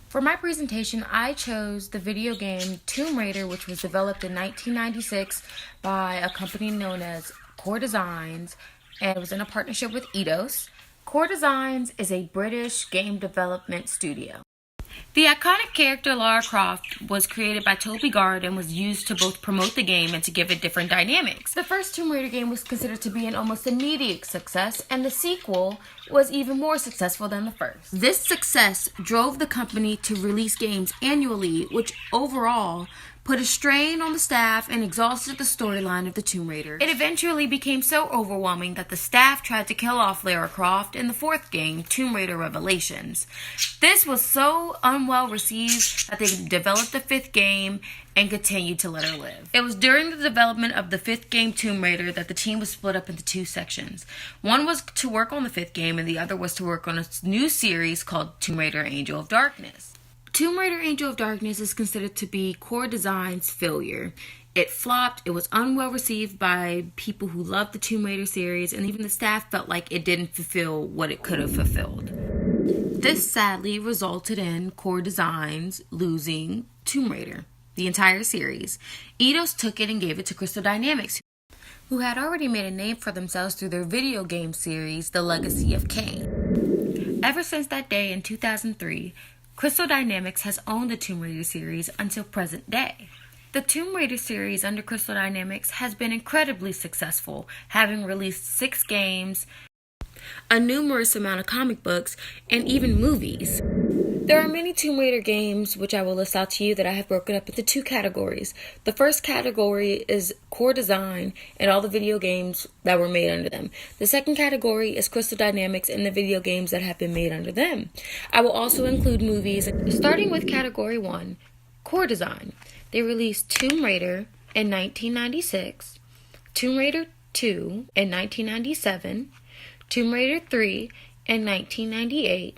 For my presentation, I chose the video game Tomb Raider, which was developed in 1996 by a company known as Core Designs, and it was in a partnership with Eidos. Core Designs is a British game development studio. The iconic character Lara Croft was created by Toby Gard and was used to both promote the game and to give it different dynamics. The first Tomb Raider game was considered to be an almost immediate success, and the sequel was even more successful than the first. This success drove the company to release games annually, which overall put a strain on the staff and exhausted the storyline of the Tomb Raider. It eventually became so overwhelming that the staff tried to kill off Lara Croft in the fourth game, Tomb Raider Revelations. This was so unwell received that they developed the fifth game and continued to let her live. It was during the development of the fifth game, Tomb Raider, that the team was split up into two sections. One was to work on the fifth game and the other was to work on a new series called Tomb Raider Angel of Darkness. Tomb Raider Angel of Darkness is considered to be Core Design's failure. It flopped, it was unwell received by people who loved the Tomb Raider series, and even the staff felt like it didn't fulfill what it could have fulfilled. This sadly resulted in Core Designs losing Tomb Raider, the entire series. Eidos took it and gave it to Crystal Dynamics, who had already made a name for themselves through their video game series, The Legacy of Kain. Ever since that day in 2003, Crystal Dynamics has owned the Tomb Raider series until present day. The Tomb Raider series under Crystal Dynamics has been incredibly successful, having released 6 games, a numerous amount of comic books, and even movies. There are many Tomb Raider games, which I will list out to you, that I have broken up into 2 categories. The first category is Core Design and all the video games that were made under them. The second category is Crystal Dynamics and the video games that have been made under them. I will also include movies. Starting with category 1, Core Design. They released Tomb Raider in 1996, Tomb Raider 2 in 1997, Tomb Raider 3 in 1998,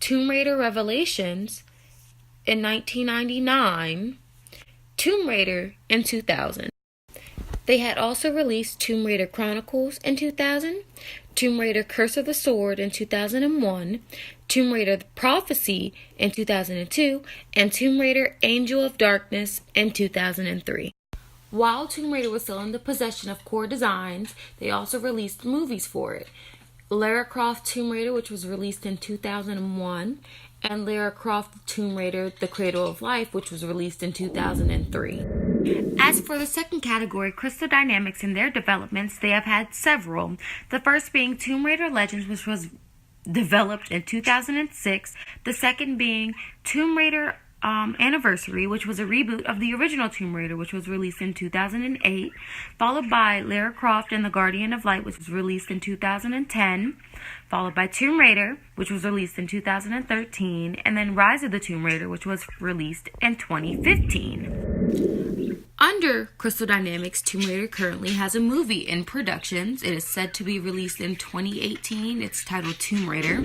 Tomb Raider Revelations in 1999, Tomb Raider in 2000. They had also released Tomb Raider Chronicles in 2000, Tomb Raider Curse of the Sword in 2001, Tomb Raider Prophecy in 2002, and Tomb Raider Angel of Darkness in 2003. While Tomb Raider was still in the possession of Core Designs, they also released movies for it. Lara Croft Tomb Raider, which was released in 2001, and Lara Croft Tomb Raider The Cradle of Life, which was released in 2003. As for the second category, Crystal Dynamics and their developments, they have had several. The first being Tomb Raider Legends, which was developed in 2006. The second being Tomb Raider Anniversary, which was a reboot of the original Tomb Raider, which was released in 2008, followed by Lara Croft and the Guardian of Light, which was released in 2010, followed by Tomb Raider, which was released in 2013, and then Rise of the Tomb Raider, which was released in 2015. Under Crystal Dynamics, Tomb Raider currently has a movie in productions. It is said to be released in 2018. It's titled Tomb Raider.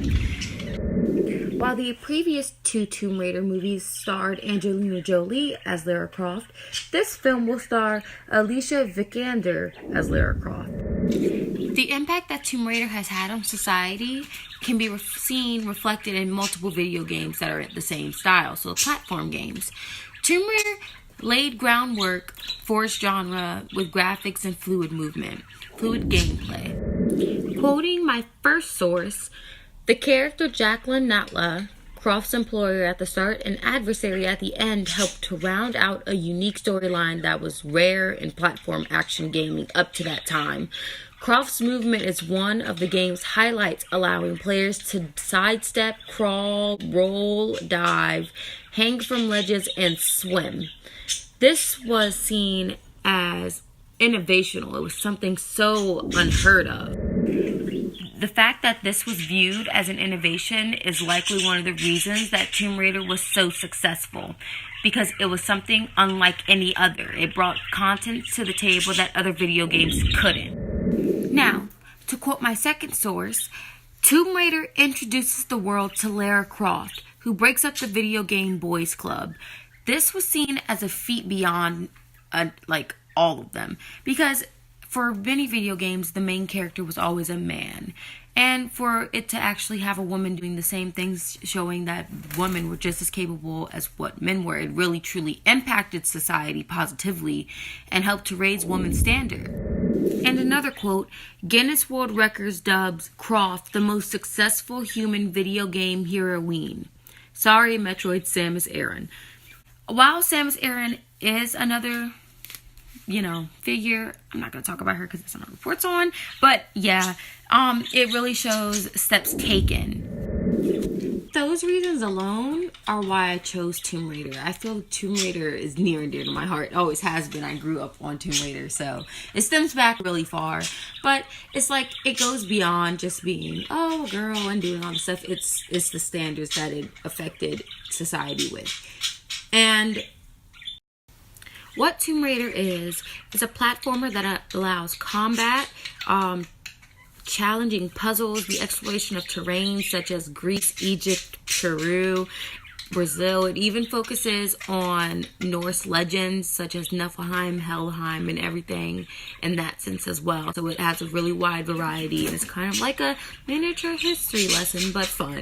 While the previous 2 Tomb Raider movies starred Angelina Jolie as Lara Croft, this film will star Alicia Vikander as Lara Croft. The impact that Tomb Raider has had on society can be seen reflected in multiple video games that are the same style, so platform games. Tomb Raider laid groundwork for its genre with graphics and fluid gameplay. Quoting my first source, the character Jacqueline Natla, Croft's employer at the start and adversary at the end, helped to round out a unique storyline that was rare in platform action gaming up to that time. Croft's movement is one of the game's highlights, allowing players to sidestep, crawl, roll, dive, hang from ledges, and swim. This was seen as innovational. It was something so unheard of. The fact that this was viewed as an innovation is likely one of the reasons that Tomb Raider was so successful, because it was something unlike any other. It brought content to the table that other video games couldn't. Now, to quote my second source, Tomb Raider introduces the world to Lara Croft, who breaks up the video game boys club. This was seen as a feat beyond all of them, because for many video games, the main character was always a man. And for it to actually have a woman doing the same things, showing that women were just as capable as what men were, it really truly impacted society positively and helped to raise women's standard. And another quote, Guinness World Records dubs Croft the most successful human video game heroine. Sorry, Metroid Samus Aran. While Samus Aran is another, figure, I'm not going to talk about her because it's not reports on, but yeah, it really shows steps taken. Those reasons alone are why I chose Tomb Raider. I feel Tomb Raider is near and dear to my heart. It always has been. I grew up on Tomb Raider, so it stems back really far. But it's like it goes beyond just being, a girl and doing all this stuff. It's the standards that it affected society with. And what Tomb Raider is a platformer that allows combat, challenging puzzles, the exploration of terrain such as Greece, Egypt, Peru, Brazil. It even focuses on Norse legends such as Niflheim, Helheim, and everything in that sense as well. So it has a really wide variety, and it's kind of like a miniature history lesson, but fun.